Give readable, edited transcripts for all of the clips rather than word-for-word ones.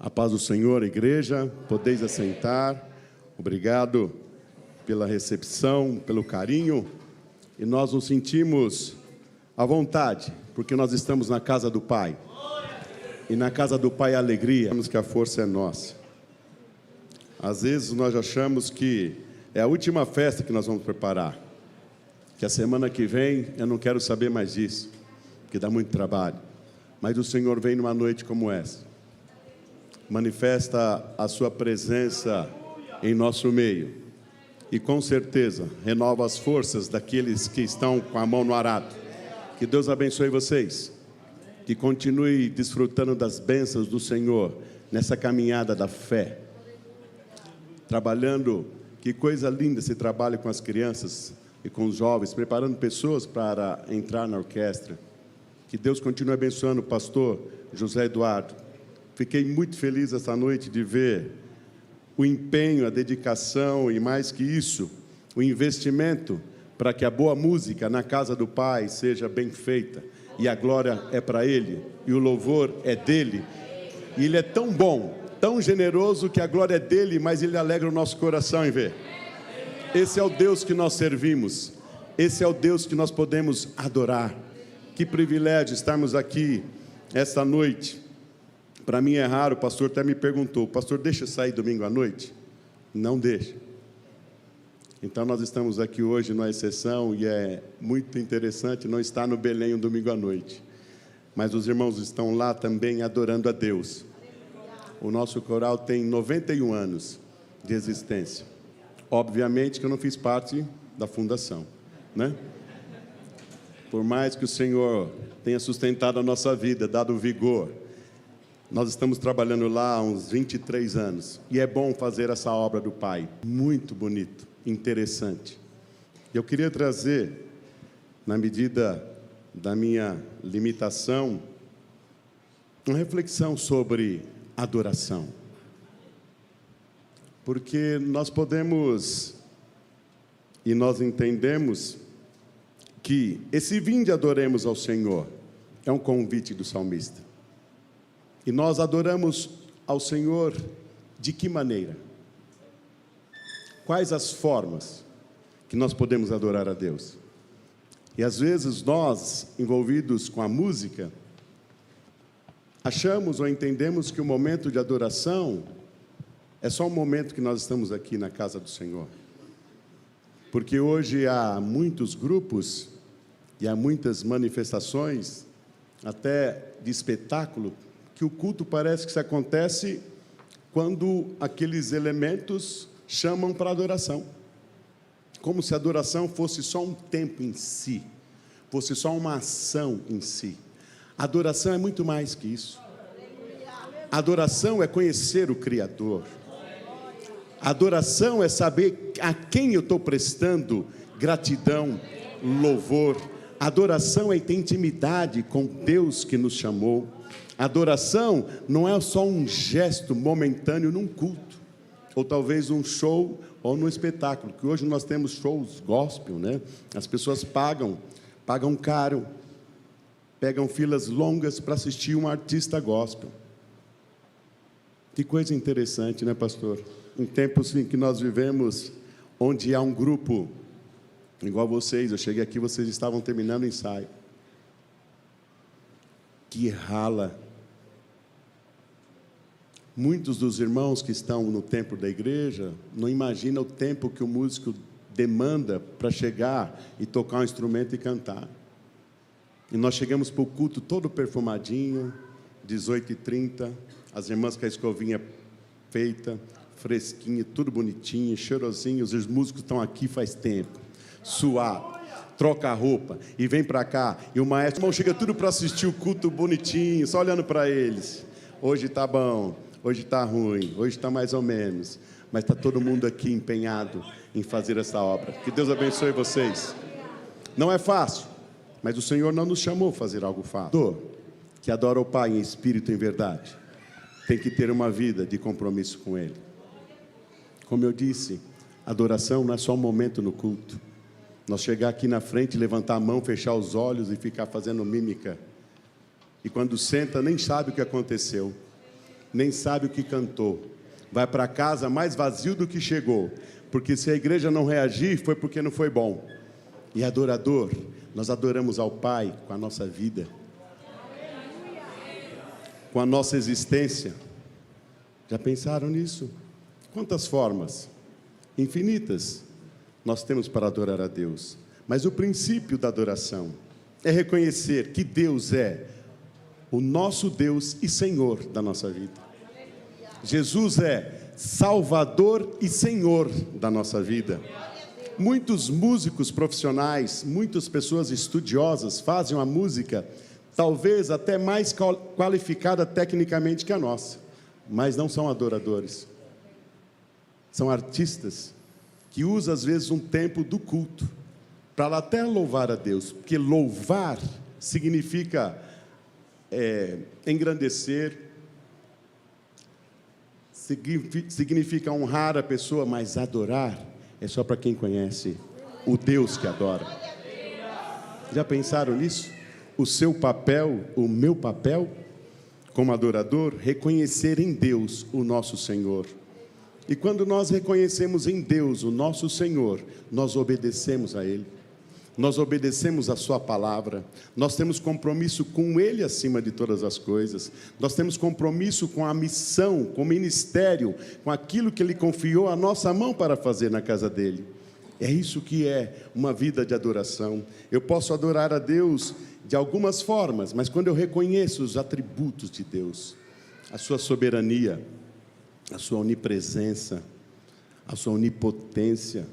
A paz do Senhor, igreja, podeis assentar. Obrigado pela recepção, pelo carinho. E nós nos sentimos à vontade, porque nós estamos na casa do Pai. E na casa do Pai a alegria, sabemos que a força é nossa. Às vezes nós achamos que é a última festa que nós vamos preparar. Que a semana que vem eu não quero saber mais disso, porque dá muito trabalho. Mas o Senhor vem numa noite como essa. Manifesta a sua presença em nosso meio e com certeza renova as forças daqueles que estão com a mão no arado. Que Deus abençoe vocês, que continue desfrutando das bênçãos do Senhor nessa caminhada da fé, trabalhando. Que coisa linda esse trabalho com as crianças e com os jovens, preparando pessoas para entrar na orquestra. Que Deus continue abençoando o pastor José Eduardo. Fiquei muito feliz essa noite de ver o empenho, a dedicação e, mais que isso, o investimento para que a boa música na casa do Pai seja bem feita. E a glória é para Ele, e o louvor é dEle. E Ele é tão bom, tão generoso, que a glória é dEle, mas Ele alegra o nosso coração em ver. Esse é o Deus que nós servimos, esse é o Deus que nós podemos adorar. Que privilégio estarmos aqui esta noite. Para mim é raro, o pastor até me perguntou: pastor, deixa eu sair domingo à noite? Não deixa. Então nós estamos aqui hoje numa exceção e é muito interessante não estar no Belém um domingo à noite. Mas os irmãos estão lá também adorando a Deus. O nosso coral tem 91 anos de existência. Obviamente que eu não fiz parte da fundação, né? Por mais que o Senhor tenha sustentado a nossa vida, dado vigor, nós estamos trabalhando lá há uns 23 anos. E é bom fazer essa obra do Pai. Muito bonito, interessante. Eu queria trazer, na medida da minha limitação, uma reflexão sobre adoração. Porque nós podemos, e nós entendemos, que esse vinde adoremos ao Senhor é um convite do salmista. E nós adoramos ao Senhor de que maneira? Quais as formas que nós podemos adorar a Deus? E às vezes nós, envolvidos com a música, achamos ou entendemos que o momento de adoração é só um momento que nós estamos aqui na casa do Senhor. Porque hoje há muitos grupos e há muitas manifestações, até de espetáculo, que o culto parece que se acontece quando aqueles elementos chamam para adoração. Como se a adoração fosse só um tempo em si, fosse só uma ação em si. A adoração é muito mais que isso. A adoração é conhecer o Criador. A adoração é saber a quem eu estou prestando gratidão, louvor. A adoração é ter intimidade com Deus que nos chamou. A adoração não é só um gesto momentâneo num culto, ou talvez um show ou num espetáculo, que hoje nós temos shows gospel, né? As pessoas pagam caro, pegam filas longas para assistir um artista gospel. Que coisa interessante, né, pastor? Em tempos em que nós vivemos, onde há um grupo igual vocês, eu cheguei aqui, vocês estavam terminando o ensaio. Que rala. Muitos dos irmãos que estão no templo da igreja não imaginam o tempo que o músico demanda para chegar e tocar um instrumento e cantar. E nós chegamos para o culto todo perfumadinho, 18h30, as irmãs com a escovinha feita, fresquinha, tudo bonitinho, cheirosinho. Os músicos estão aqui faz tempo, suado, troca a roupa e vem para cá. E o maestro, irmão, chega tudo para assistir o culto bonitinho, só olhando para eles. Hoje está bom, hoje está ruim, hoje está mais ou menos. Mas está todo mundo aqui empenhado em fazer essa obra. Que Deus abençoe vocês. Não é fácil, mas o Senhor não nos chamou a fazer algo fácil. Que adora o Pai em espírito e em verdade, tem que ter uma vida de compromisso com Ele. Como eu disse, adoração não é só um momento no culto. Nós chegar aqui na frente, levantar a mão, fechar os olhos e ficar fazendo mímica. E quando senta, nem sabe o que aconteceu. nem sabe o que cantou. Vai para casa mais vazio do que chegou, porque se a igreja não reagir, foi porque não foi bom. E adorador, nós adoramos ao Pai com a nossa vida, com a nossa existência. Já pensaram nisso? Quantas formas? Infinitas nós temos para adorar a Deus. Mas o princípio da adoração é reconhecer que Deus é o nosso Deus e Senhor da nossa vida. Jesus é Salvador e Senhor da nossa vida. Muitos músicos profissionais, muitas pessoas estudiosas fazem uma música talvez até mais qualificada tecnicamente que a nossa, mas não são adoradores. São artistas que usam às vezes um tempo do culto para até louvar a Deus, porque louvar significa engrandecer, significa honrar a pessoa, mas adorar é só para quem conhece o Deus que adora. Já pensaram nisso? O seu papel, o meu papel, como adorador, reconhecer em Deus o nosso Senhor. E quando nós reconhecemos em Deus o nosso Senhor, nós obedecemos a Ele. Nós obedecemos a sua palavra, nós temos compromisso com Ele acima de todas as coisas, nós temos compromisso com a missão, com o ministério, com aquilo que Ele confiou à nossa mão para fazer na casa dEle. É isso que é uma vida de adoração. Eu posso adorar a Deus de algumas formas, mas quando eu reconheço os atributos de Deus, a sua soberania, a sua onipresença, a sua onipotência,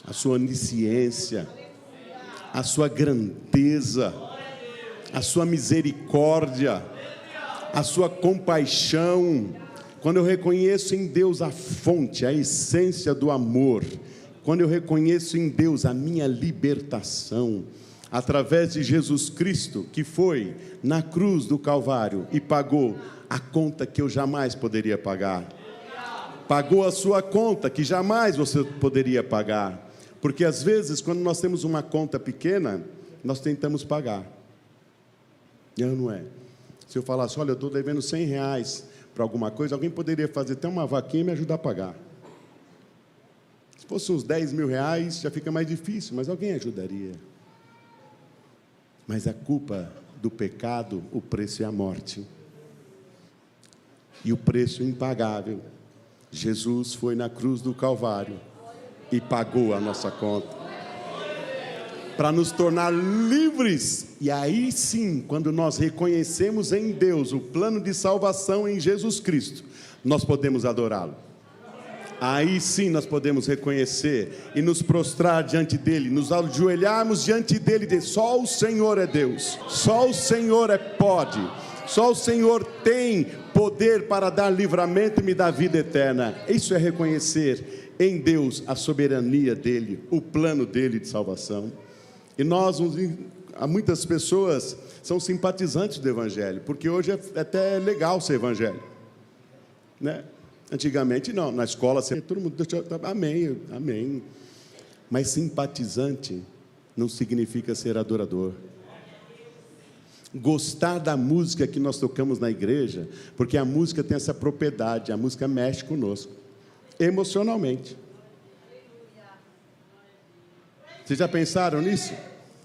a sua onisciência, a sua grandeza, a sua misericórdia, a sua compaixão. Quando eu reconheço em Deus a fonte, a essência do amor, quando eu reconheço em Deus a minha libertação, através de Jesus Cristo, que foi na cruz do Calvário e pagou a conta que eu jamais poderia pagar, pagou a sua conta que jamais você poderia pagar. Porque às vezes, quando nós temos uma conta pequena, nós tentamos pagar. Não é? Se eu falasse, olha, eu estou devendo R$100 para alguma coisa, alguém poderia fazer até uma vaquinha e me ajudar a pagar. Se fosse uns R$10.000, já fica mais difícil, mas alguém ajudaria. Mas a culpa do pecado, o preço é a morte. E o preço impagável. Jesus foi na cruz do Calvário e pagou a nossa conta, para nos tornar livres. E aí sim, quando nós reconhecemos em Deus o plano de salvação em Jesus Cristo, nós podemos adorá-lo. Aí sim nós podemos reconhecer e nos prostrar diante dEle, nos ajoelharmos diante dEle e dizer, só o Senhor é Deus, só o Senhor pode, só o Senhor tem poder para dar livramento e me dar vida eterna. Isso é reconhecer em Deus a soberania dEle, o plano dEle de salvação. E há muitas pessoas são simpatizantes do Evangelho, porque hoje é até legal ser evangélico, né? Antigamente não, na escola todo mundo, amém, amém. Mas simpatizante não significa ser adorador. Gostar da música que nós tocamos na igreja, porque a música tem essa propriedade, a música mexe conosco emocionalmente. Vocês já pensaram nisso?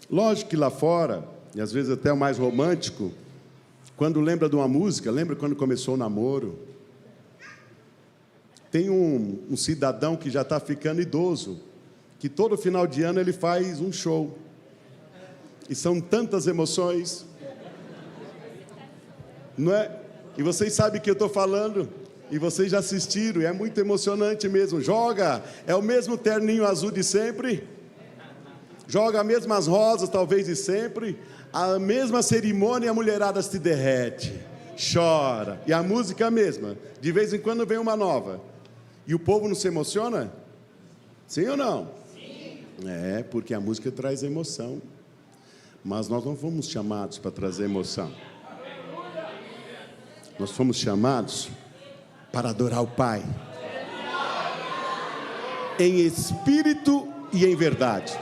Lógico que lá fora, e às vezes até o mais romântico, quando lembra de uma música, lembra quando começou o namoro? Tem um cidadão que já está ficando idoso, que todo final de ano ele faz um show, e são tantas emoções, não é? E vocês sabem o que eu estou falando, e vocês já assistiram, e é muito emocionante mesmo. Joga, é o mesmo terninho azul de sempre, joga as mesmas rosas talvez de sempre, a mesma cerimônia, e a mulherada se derrete, chora, e a música é a mesma, de vez em quando vem uma nova, e o povo não se emociona? Sim ou não? Sim. É, porque a música traz emoção, mas nós não fomos chamados para trazer emoção, nós fomos chamados para adorar o Pai, em espírito e em verdade.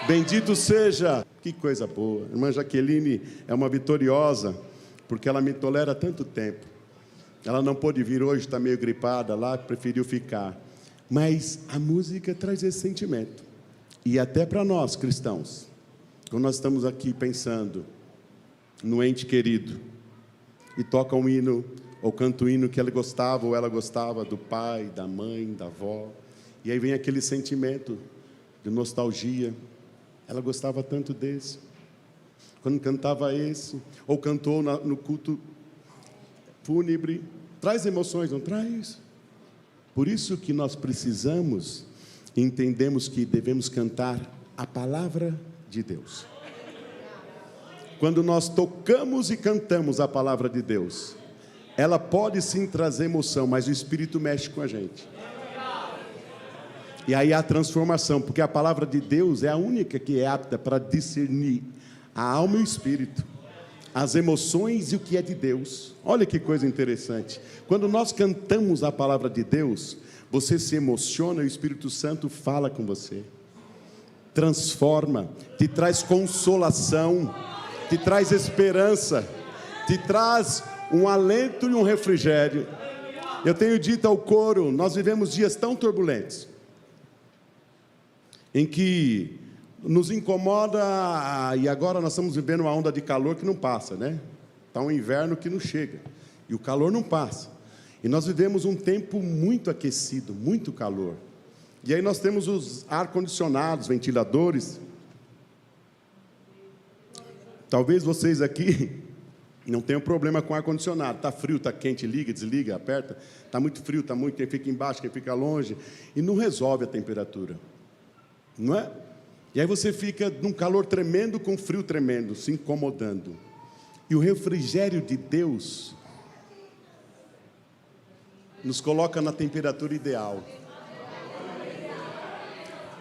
Bendito seja, que coisa boa. A irmã Jaqueline é uma vitoriosa, porque ela me tolera há tanto tempo. Ela não pôde vir hoje, está meio gripada lá, preferiu ficar. Mas a música traz esse sentimento. E até para nós, cristãos, quando nós estamos aqui pensando no ente querido, e toca um hino, ou canta um hino que ele gostava, ou ela gostava, do pai, da mãe, da avó, e aí vem aquele sentimento de nostalgia. Ela gostava tanto desse. Quando cantava esse, ou cantou no culto fúnebre, traz emoções, não traz? Por isso que nós precisamos, entendemos que devemos cantar a palavra de Deus. Quando nós tocamos e cantamos a palavra de Deus, ela pode sim trazer emoção, mas o Espírito mexe com a gente. E aí há transformação, porque a palavra de Deus é a única que é apta para discernir a alma e o espírito, as emoções e o que é de Deus. Olha que coisa interessante. Quando nós cantamos a palavra de Deus, você se emociona e o Espírito Santo fala com você, transforma, te traz consolação, te traz esperança, te traz um alento e um refrigério. Eu tenho dito ao coro, nós vivemos dias tão turbulentos, em que nos incomoda, e agora nós estamos vivendo uma onda de calor que não passa, né? Está um inverno que não chega, e o calor não passa, e nós vivemos um tempo muito aquecido, muito calor, e aí nós temos os ar-condicionados, ventiladores. Talvez vocês aqui não tenham problema com ar-condicionado, está frio, está quente, liga, desliga, aperta, está muito frio, está muito, quem fica embaixo, quem fica longe, e não resolve a temperatura, não é? E aí você fica num calor tremendo com frio tremendo, se incomodando. E o refrigério de Deus nos coloca na temperatura ideal.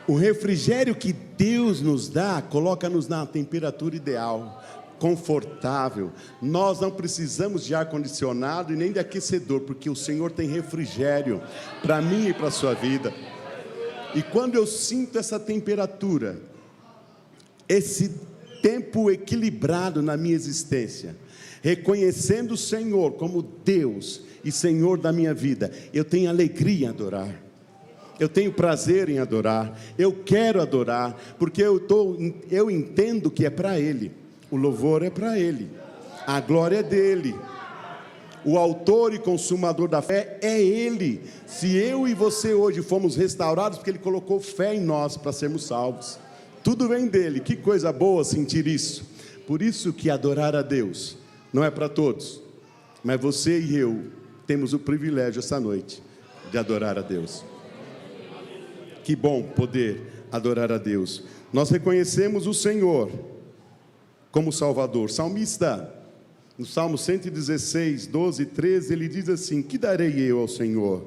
O refrigério que Deus nos dá, coloca-nos na temperatura ideal, confortável. Nós não precisamos de ar-condicionado e nem de aquecedor, porque o Senhor tem refrigério para mim e para a sua vida. E quando eu sinto essa temperatura, esse tempo equilibrado na minha existência, reconhecendo o Senhor como Deus e Senhor da minha vida, eu tenho alegria em adorar, eu tenho prazer em adorar, eu quero adorar, porque eu entendo que é para Ele, o louvor é para Ele, a glória é dEle, o autor e consumador da fé é Ele. Se eu e você hoje fomos restaurados, porque Ele colocou fé em nós para sermos salvos, tudo vem dEle. Que coisa boa sentir isso. Por isso que adorar a Deus não é para todos, mas você e eu temos o privilégio essa noite de adorar a Deus. Que bom poder adorar a Deus. Nós reconhecemos o Senhor como Salvador. Salmista, no Salmo 116, 12 e 13, ele diz assim: que darei eu ao Senhor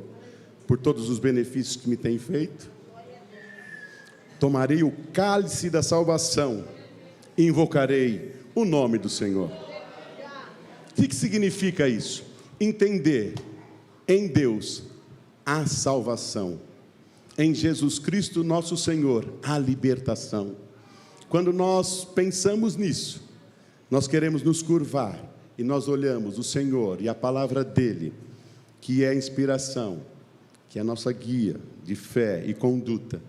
por todos os benefícios que me tem feito? Tomarei o cálice da salvação e invocarei o nome do Senhor. O que significa isso? Entender em Deus a salvação, em Jesus Cristo nosso Senhor a libertação. Quando nós pensamos nisso, nós queremos nos curvar e nós olhamos o Senhor e a palavra dEle, que é a inspiração, que é a nossa guia de fé e conduta,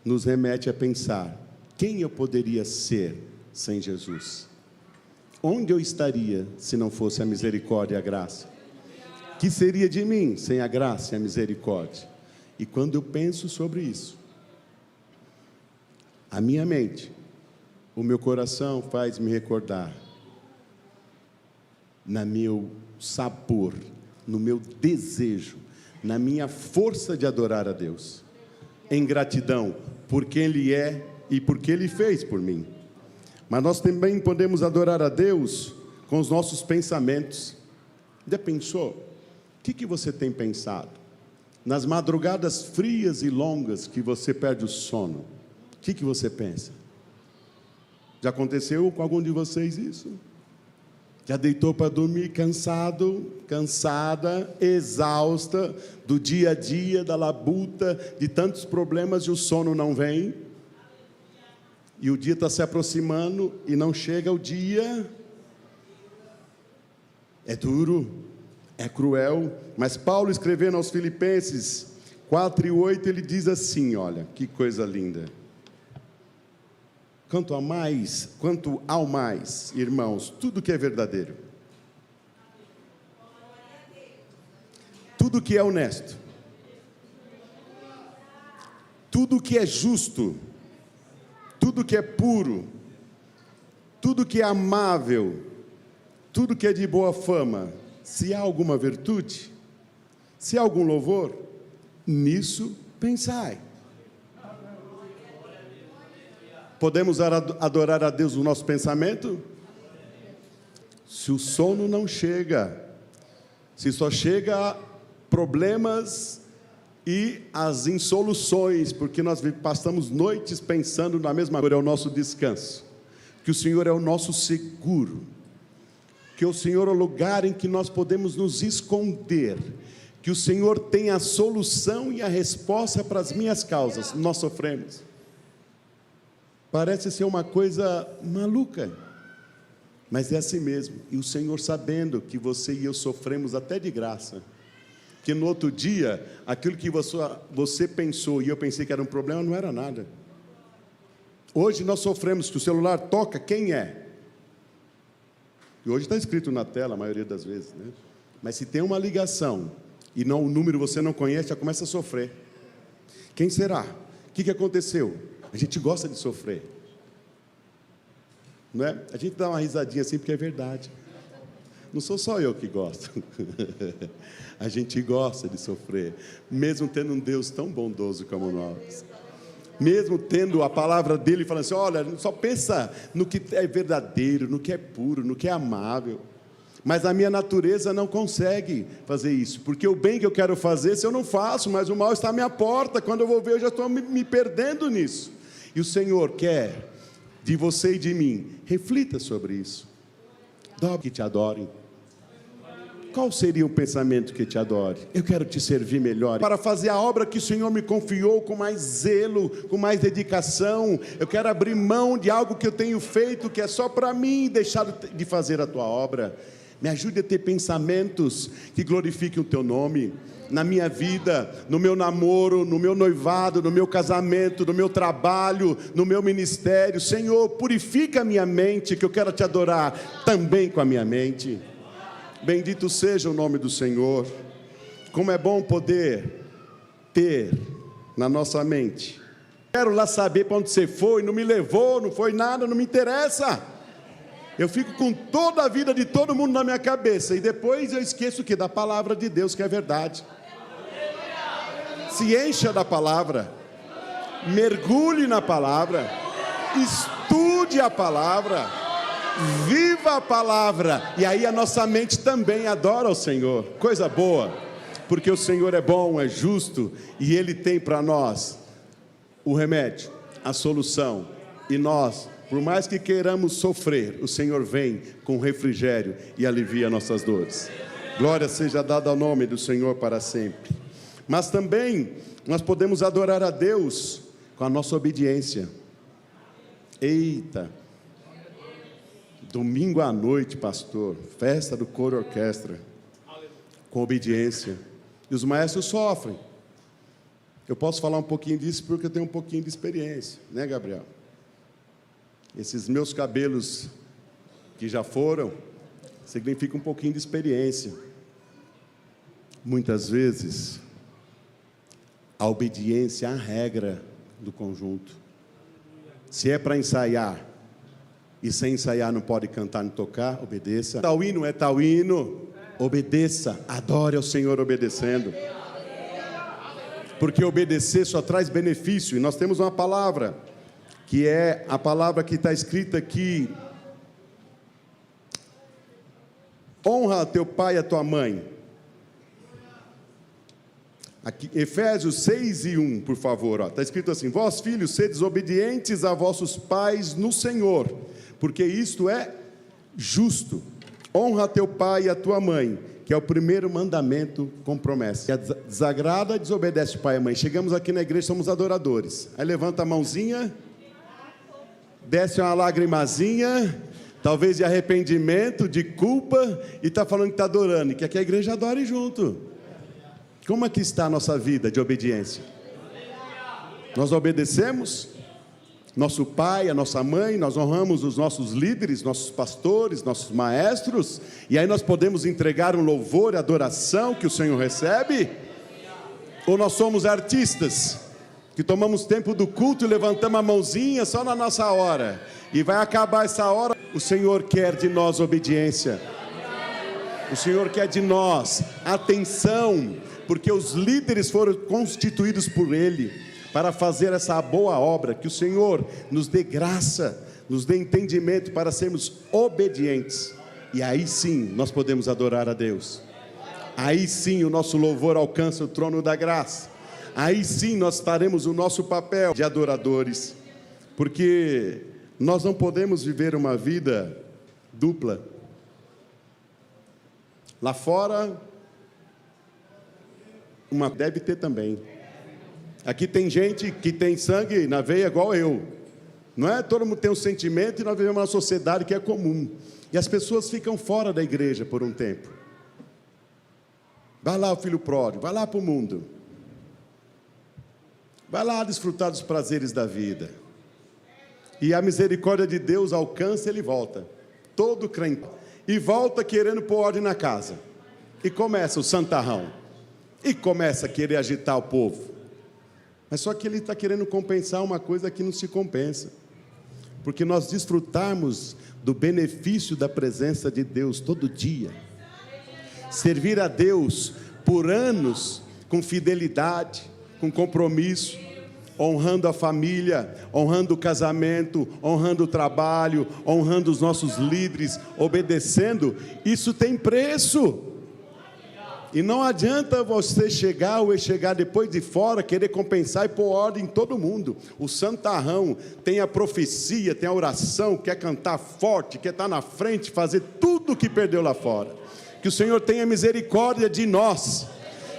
nos remete a pensar: quem eu poderia ser sem Jesus? Onde eu estaria se não fosse a misericórdia e a graça? Que seria de mim sem a graça e a misericórdia? E quando eu penso sobre isso, a minha mente, o meu coração faz me recordar no meu sabor, no meu desejo, na minha força de adorar a Deus, em gratidão por quem Ele é e por que Ele fez por mim. Mas nós também podemos adorar a Deus com os nossos pensamentos. Já pensou? O que você tem pensado? Nas madrugadas frias e longas que você perde o sono, o que você pensa? Já aconteceu com algum de vocês isso? Já deitou para dormir cansado, cansada, exausta do dia a dia, da labuta, de tantos problemas, e o sono não vem? E o dia está se aproximando e não chega o dia. é duro, é cruel, mas Paulo, escrevendo aos Filipenses 4:8, ele diz assim, olha, que coisa linda. Quanto ao mais, irmãos, tudo que é verdadeiro, tudo que é honesto, tudo que é justo, tudo que é puro, tudo que é amável, tudo que é de boa fama, se há alguma virtude, se há algum louvor, nisso pensai. Podemos adorar a Deus no nosso pensamento? Se o sono não chega, se só chega problemas e as insoluções, porque nós passamos noites pensando na mesma coisa, é o nosso descanso, que o Senhor é o nosso seguro, que o Senhor é o lugar em que nós podemos nos esconder, que o Senhor tem a solução e a resposta para as minhas causas. Nós sofremos, parece ser uma coisa maluca, mas é assim mesmo, e o Senhor sabendo que você e eu sofremos até de graça, que no outro dia, aquilo que você pensou e eu pensei que era um problema, não era nada. Hoje nós sofremos que o celular toca, quem é? E hoje está escrito na tela, a maioria das vezes, né? Mas se tem uma ligação, e não, o número você não conhece, já começa a sofrer. Quem será? O que aconteceu? A gente gosta de sofrer, não é? A gente dá uma risadinha assim, porque é verdade. Não sou só eu que gosto. A gente gosta de sofrer, mesmo tendo um Deus tão bondoso como nós, mesmo tendo a palavra dele falando assim, olha, só pensa no que é verdadeiro, no que é puro, no que é amável. Mas a minha natureza não consegue fazer isso, porque o bem que eu quero fazer, se eu não faço, mas o mal está à minha porta, quando eu vou ver, eu já estou me perdendo nisso. E o Senhor quer de você e de mim, reflita sobre isso. Que te adorem. Qual seria o pensamento que te adore? Eu quero te servir melhor, para fazer a obra que o Senhor me confiou com mais zelo, com mais dedicação. Eu quero abrir mão de algo que eu tenho feito, que é só para mim, deixar de fazer a tua obra. Me ajude a ter pensamentos que glorifiquem o teu nome, na minha vida, no meu namoro, no meu noivado, no meu casamento, no meu trabalho, no meu ministério. Senhor, purifica a minha mente, que eu quero te adorar também com a minha mente. Bendito seja o nome do Senhor. Como é bom poder ter na nossa mente, quero lá saber para onde você foi, não me levou, não foi nada, não me interessa. Eu fico com toda a vida de todo mundo na minha cabeça, e depois eu esqueço o que? Da palavra de Deus, que é verdade. Se encha da palavra, mergulhe na palavra, estude a palavra, viva a palavra, e aí a nossa mente também adora o Senhor. Coisa boa, porque o Senhor é bom, é justo, e Ele tem para nós o remédio, a solução, e nós, por mais que queiramos sofrer, o Senhor vem com refrigério e alivia nossas dores. Glória seja dada ao nome do Senhor para sempre. Mas também nós podemos adorar a Deus com a nossa obediência. Eita! Domingo à noite, pastor, festa do coro orquestra, com obediência. E os maestros sofrem. Eu posso falar um pouquinho disso porque eu tenho um pouquinho de experiência, né, Gabriel? Esses meus cabelos que já foram, significa um pouquinho de experiência. Muitas vezes, a obediência é a regra do conjunto. Se é para ensaiar, e sem ensaiar não pode cantar nem tocar, obedeça. Tal hino é tal hino, obedeça, adore ao Senhor obedecendo. Porque obedecer só traz benefício, e nós temos uma palavra, que é a palavra que está escrita aqui: honra teu pai e a tua mãe. Aqui, Efésios 6:1, por favor, está escrito assim: vós filhos, sedes obedientes a vossos pais no Senhor, porque isto é justo. Honra teu pai e a tua mãe, que é o primeiro mandamento com promessa. Que desagrada, desobedece o pai e a mãe. Chegamos aqui na igreja, somos adoradores. Aí levanta a mãozinha, desce uma lagrimazinha, talvez de arrependimento, de culpa, e está falando que está adorando, e quer que a igreja adore junto. Como é que está a nossa vida de obediência? Nós obedecemos nosso pai, a nossa mãe, nós honramos os nossos líderes, nossos pastores, nossos maestros, e aí nós podemos entregar um louvor e adoração que o Senhor recebe? Ou nós somos artistas, que tomamos tempo do culto e levantamos a mãozinha só na nossa hora, e vai acabar essa hora? O Senhor quer de nós obediência, o Senhor quer de nós atenção, porque os líderes foram constituídos por Ele, para fazer essa boa obra. Que o Senhor nos dê graça, nos dê entendimento para sermos obedientes, e aí sim nós podemos adorar a Deus, aí sim o nosso louvor alcança o trono da graça, aí sim nós faremos o nosso papel de adoradores, porque nós não podemos viver uma vida dupla. Lá fora, deve ter também. Aqui tem gente que tem sangue na veia igual eu, não é? Todo mundo tem um sentimento, e nós vivemos uma sociedade que é comum, e as pessoas ficam fora da igreja por um tempo. Vai lá o filho pródigo, vai lá para o mundo, vai lá desfrutar dos prazeres da vida, e a misericórdia de Deus alcança, ele volta, todo crente, e volta querendo pôr ordem na casa, e começa o santarrão, e começa a querer agitar o povo. Mas só que ele está querendo compensar uma coisa que não se compensa, porque nós desfrutarmos do benefício da presença de Deus todo dia, servir a Deus por anos, com fidelidade, com compromisso, honrando a família, honrando o casamento, honrando o trabalho, honrando os nossos líderes, obedecendo, isso tem preço. E não adianta você chegar depois de fora, querer compensar e pôr ordem em todo mundo. O santarrão tem a profecia, tem a oração, quer cantar forte, quer estar na frente, fazer tudo o que perdeu lá fora. Que o Senhor tenha misericórdia de nós,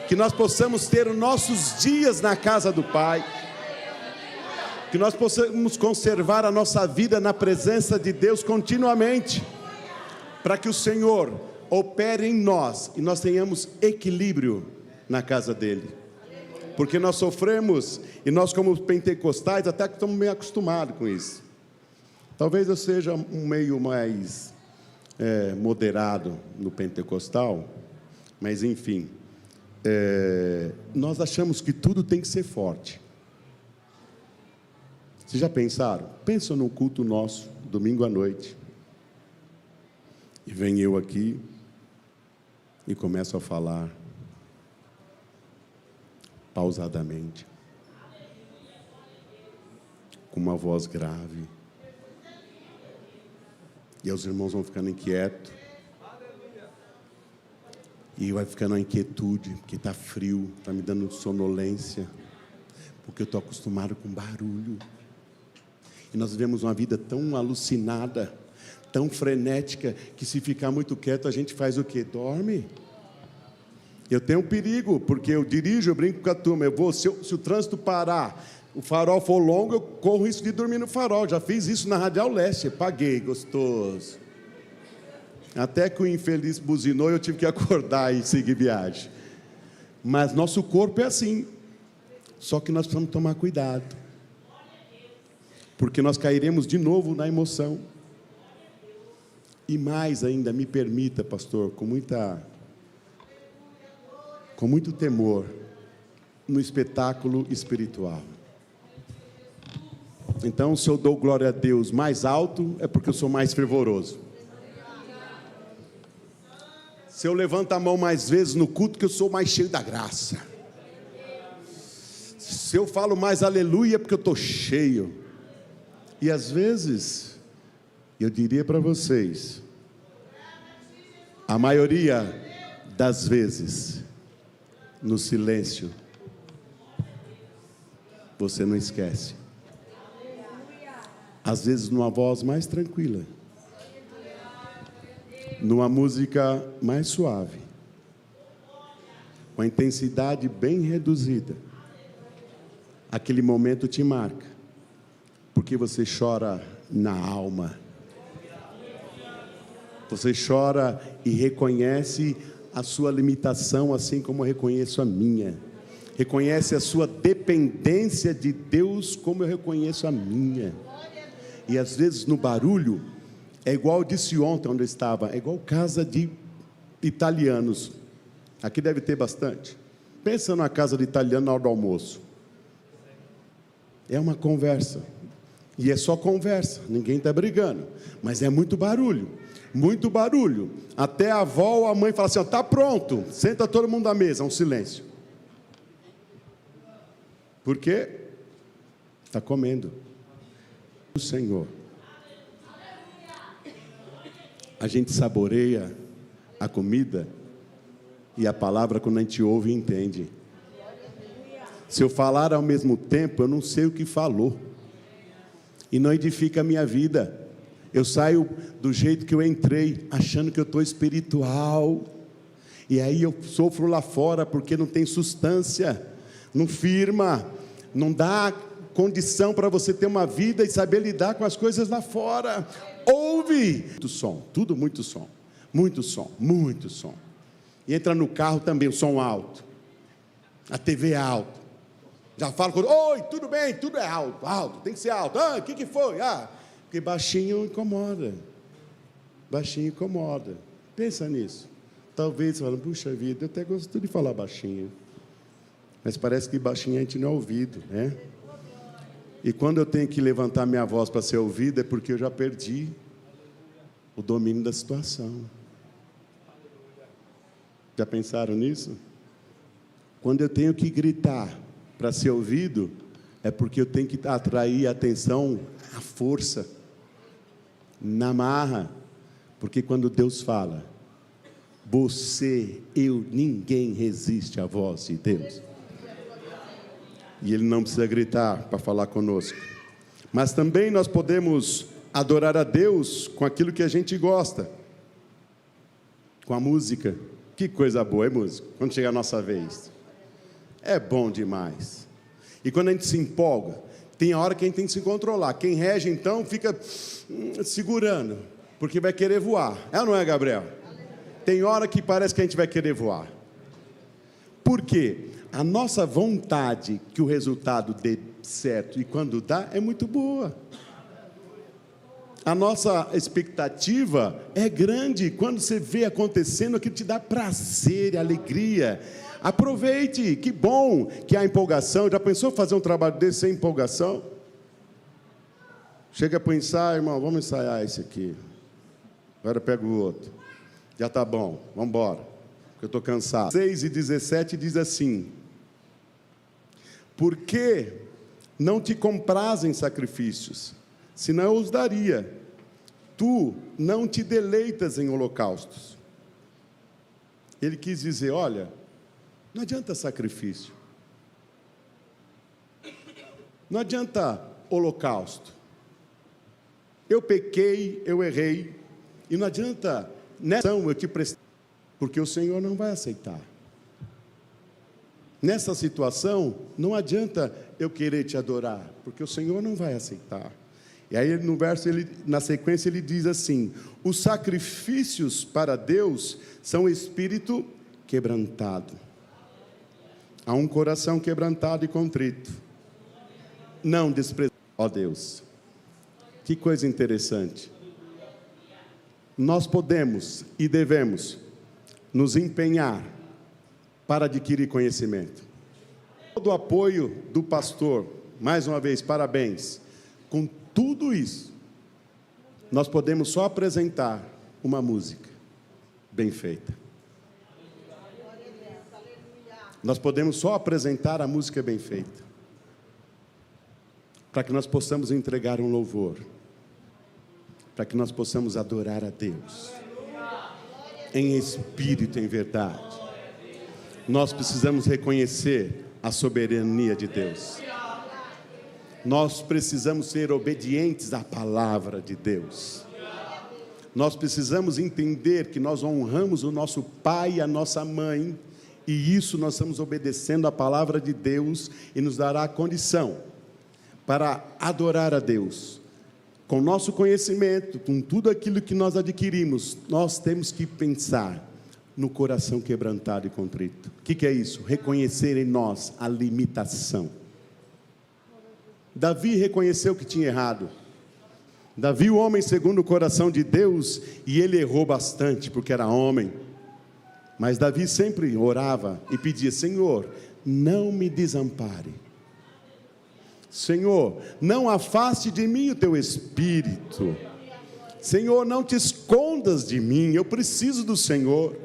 que nós possamos ter os nossos dias na casa do Pai, que nós possamos conservar a nossa vida na presença de Deus continuamente, para que o Senhor opere em nós, e nós tenhamos equilíbrio na casa dele, porque nós sofremos, e nós como pentecostais, até que estamos meio acostumados com isso. Talvez eu seja um meio mais moderado no pentecostal, mas enfim, nós achamos que tudo tem que ser forte. Vocês já pensaram? Pensam no culto nosso, domingo à noite, e vem eu aqui, e começo a falar pausadamente, com uma voz grave, e os irmãos vão ficando inquietos, e vai ficando a inquietude, porque está frio, está me dando sonolência, porque eu estou acostumado com barulho, e nós vivemos uma vida tão alucinada, tão frenética, que se ficar muito quieto, a gente faz o quê? Dorme. Eu tenho um perigo, porque eu dirijo, eu brinco com a turma, se o trânsito parar, o farol for longo, eu corro risco de dormir no farol. Já fiz isso na Radial Leste, paguei, gostoso. Até que o infeliz buzinou, eu tive que acordar e seguir viagem. Mas nosso corpo é assim, só que nós precisamos tomar cuidado, porque nós cairemos de novo na emoção. E mais ainda, me permita, pastor, com muito temor, no espetáculo espiritual. Então, se eu dou glória a Deus mais alto, é porque eu sou mais fervoroso. Se eu levanto a mão mais vezes no culto, que eu sou mais cheio da graça. Se eu falo mais aleluia, é porque eu estou cheio. E às vezes, eu diria para vocês, a maioria das vezes, no silêncio, você não esquece. Às vezes numa voz mais tranquila, numa música mais suave, com a intensidade bem reduzida, aquele momento te marca, porque você chora na alma. Você chora e reconhece a sua limitação, assim como eu reconheço a minha. Reconhece a sua dependência de Deus, como eu reconheço a minha. E às vezes no barulho, é igual eu disse ontem onde eu estava, é igual casa de italianos. Aqui deve ter bastante. Pensa numa casa de italiano na hora do almoço. É uma conversa. E é só conversa, ninguém está brigando. Mas é muito barulho. Muito barulho. Até a avó ou a mãe fala assim: está pronto, senta todo mundo à mesa, um silêncio. Por quê? Está comendo. O Senhor. A gente saboreia a comida e a palavra quando a gente ouve e entende. Se eu falar ao mesmo tempo, eu não sei o que falou. E não edifica a minha vida. Eu saio do jeito que eu entrei, achando que eu estou espiritual. E aí eu sofro lá fora, porque não tem substância, não firma, não dá condição para você ter uma vida e saber lidar com as coisas lá fora. Ouve! Muito som, tudo muito som. Muito som, muito som. E entra no carro também, o som alto. A TV é alta. Já fala com: oi, tudo bem, tudo é alto, alto, tem que ser alto. Ah, o que foi? Ah, porque baixinho incomoda. Baixinho incomoda. Pensa nisso. Talvez você fale: puxa vida, eu até gosto de falar baixinho. Mas parece que baixinho a gente não é ouvido, né? E quando eu tenho que levantar minha voz para ser ouvida, é porque eu já perdi o domínio da situação. Já pensaram nisso? Quando eu tenho que gritar para ser ouvido, é porque eu tenho que atrair a atenção, a força, na marra. Porque quando Deus fala, você, eu, ninguém resiste à voz de Deus. E Ele não precisa gritar para falar conosco. Mas também nós podemos adorar a Deus com aquilo que a gente gosta. Com a música. Que coisa boa, é música, quando chega a nossa vez. É bom demais. E quando a gente se empolga, tem a hora que a gente tem que se controlar. Quem rege, então, fica segurando, porque vai querer voar. É ou não é, Gabriel? Tem hora que parece que a gente vai querer voar. Por quê? A nossa vontade que o resultado dê certo, e quando dá, é muito boa. A nossa expectativa é grande. Quando você vê acontecendo, aquilo te dá prazer e alegria. Aproveite, que bom que há empolgação. Já pensou fazer um trabalho desse sem empolgação? Chega para o ensaio, irmão, vamos ensaiar esse aqui. Agora pega o outro. Já está bom, vamos embora, porque eu estou cansado. 6:17 diz assim: por que não te comprazem sacrifícios? Senão eu os daria. Tu não te deleitas em holocaustos. Ele quis dizer: olha, não adianta sacrifício. Não adianta holocausto. Eu pequei, eu errei. E não adianta nessa ação eu te prestar, porque o Senhor não vai aceitar. Nessa situação, não adianta eu querer te adorar, porque o Senhor não vai aceitar. E aí no verso, na sequência, ele diz assim: os sacrifícios para Deus são espírito quebrantado. Há um coração quebrantado e contrito. Não desprezar, ó Deus. Que coisa interessante. Nós podemos e devemos nos empenhar para adquirir conhecimento. Todo o apoio do pastor, mais uma vez, parabéns. Com tudo isso, nós podemos só apresentar uma música bem feita. Nós podemos só apresentar a música bem feita, para que nós possamos entregar um louvor, para que nós possamos adorar a Deus, em espírito e em verdade. Nós precisamos reconhecer a soberania de Deus. Nós precisamos ser obedientes à palavra de Deus. Nós precisamos entender que nós honramos o nosso pai e a nossa mãe, e isso nós estamos obedecendo à palavra de Deus, e nos dará condição para adorar a Deus com nosso conhecimento, com tudo aquilo que nós adquirimos, nós temos que pensar no coração quebrantado e contrito. O que é isso? Reconhecer em nós a limitação. Davi reconheceu que tinha errado. Davi, o homem segundo o coração de Deus, e ele errou bastante, porque era homem. Mas Davi sempre orava e pedia: Senhor, não me desampare. Senhor, não afaste de mim o teu espírito. Senhor, não te escondas de mim, eu preciso do Senhor.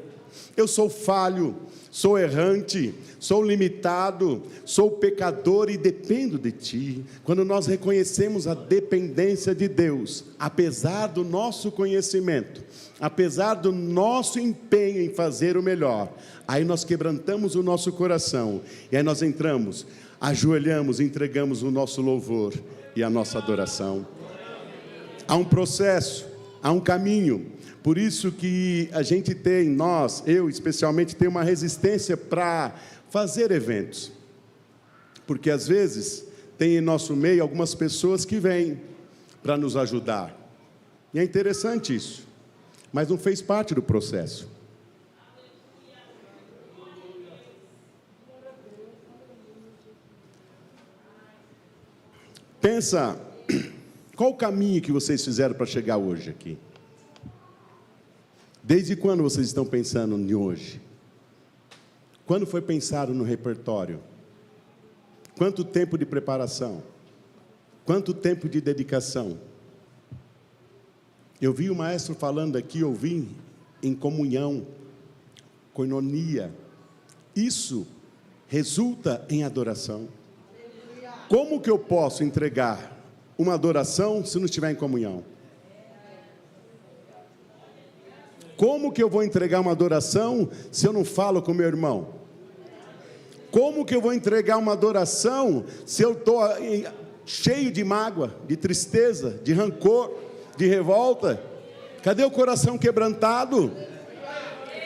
Eu sou falho, sou errante, sou limitado, sou pecador e dependo de Ti. Quando nós reconhecemos a dependência de Deus, apesar do nosso conhecimento, apesar do nosso empenho em fazer o melhor, aí nós quebrantamos o nosso coração, e aí nós entramos, ajoelhamos, entregamos o nosso louvor e a nossa adoração. Há um processo, há um caminho. Por isso que a gente tem, eu especialmente, tenho uma resistência para fazer eventos. Porque às vezes tem em nosso meio algumas pessoas que vêm para nos ajudar. E é interessante isso, mas não fez parte do processo. Pensa, qual o caminho que vocês fizeram para chegar hoje aqui? Desde quando vocês estão pensando em hoje? Quando foi pensado no repertório? Quanto tempo de preparação? Quanto tempo de dedicação? Eu vi o maestro falando aqui, ouvi em comunhão, koinonia. Isso resulta em adoração. Como que eu posso entregar uma adoração se não estiver em comunhão? Como que eu vou entregar uma adoração se eu não falo com meu irmão? Como que eu vou entregar uma adoração se eu estou cheio de mágoa, de tristeza, de rancor, de revolta? Cadê o coração quebrantado?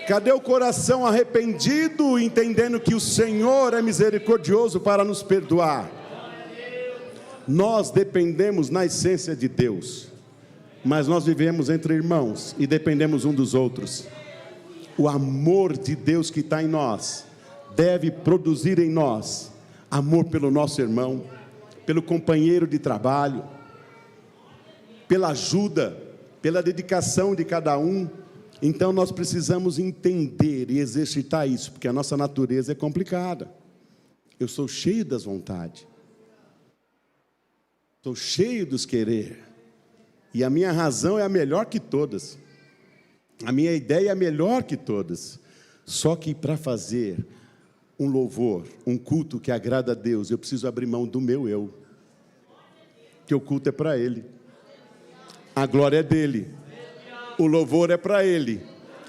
Cadê o coração arrependido, entendendo que o Senhor é misericordioso para nos perdoar? Nós dependemos na essência de Deus, mas nós vivemos entre irmãos e dependemos um dos outros. O amor de Deus que está em nós deve produzir em nós amor pelo nosso irmão, pelo companheiro de trabalho, pela ajuda, pela dedicação de cada um. Então nós precisamos entender e exercitar isso, porque a nossa natureza é complicada. Eu sou cheio das vontades, estou cheio dos querer, e a minha razão é a melhor que todas, a minha ideia é a melhor que todas. Só que para fazer um louvor, um culto que agrada a Deus, eu preciso abrir mão do meu eu, que o culto é para Ele, a glória é dEle, o louvor é para Ele.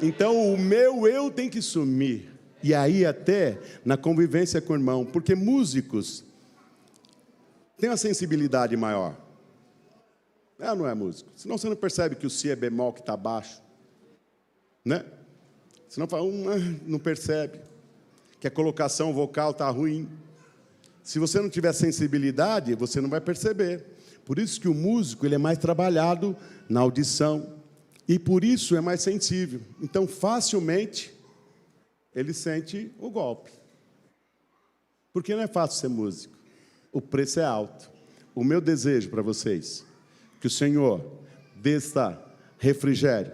Então o meu eu tem que sumir. E aí até na convivência com o irmão, porque músicos têm uma sensibilidade maior. É ou não é músico? Senão você não percebe que o si é bemol que está baixo, né? Senão fala, não percebe que a colocação vocal está ruim. Se você não tiver sensibilidade, você não vai perceber. Por isso que o músico ele é mais trabalhado na audição, e por isso é mais sensível. Então facilmente ele sente o golpe. Porque não é fácil ser músico, o preço é alto. O meu desejo para vocês, que o Senhor desta refrigério,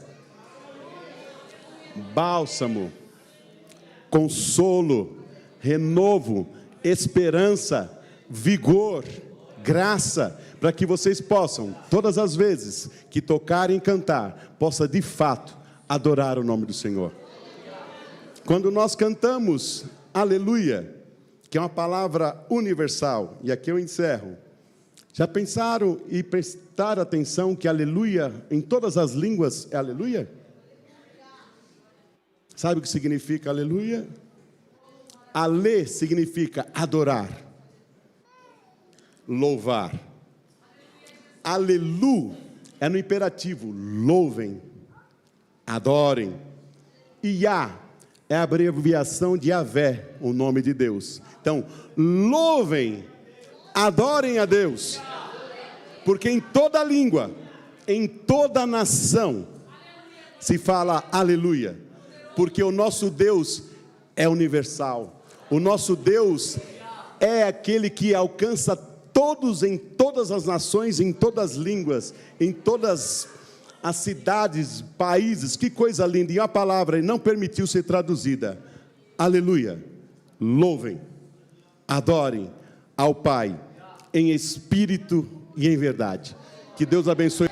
bálsamo, consolo, renovo, esperança, vigor, graça, para que vocês possam, todas as vezes que tocarem e cantar, possa de fato adorar o nome do Senhor. Quando nós cantamos aleluia, que é uma palavra universal, e aqui eu encerro, já pensaram e prestaram atenção que aleluia, em todas as línguas, é aleluia? Sabe o que significa aleluia? Ale significa adorar, louvar. Alelu é no imperativo, louvem, adorem. Iá é a abreviação de Yahvé, o nome de Deus. Então, louvem, adorem a Deus, porque em toda língua em toda a nação se fala aleluia, porque o nosso Deus é universal, o nosso Deus é aquele que alcança todos em todas as nações, em todas as línguas, em todas as cidades, países. Que coisa linda! E a palavra não permitiu ser traduzida. Aleluia! Louvem, adorem ao Pai em espírito e em verdade. Que Deus abençoe.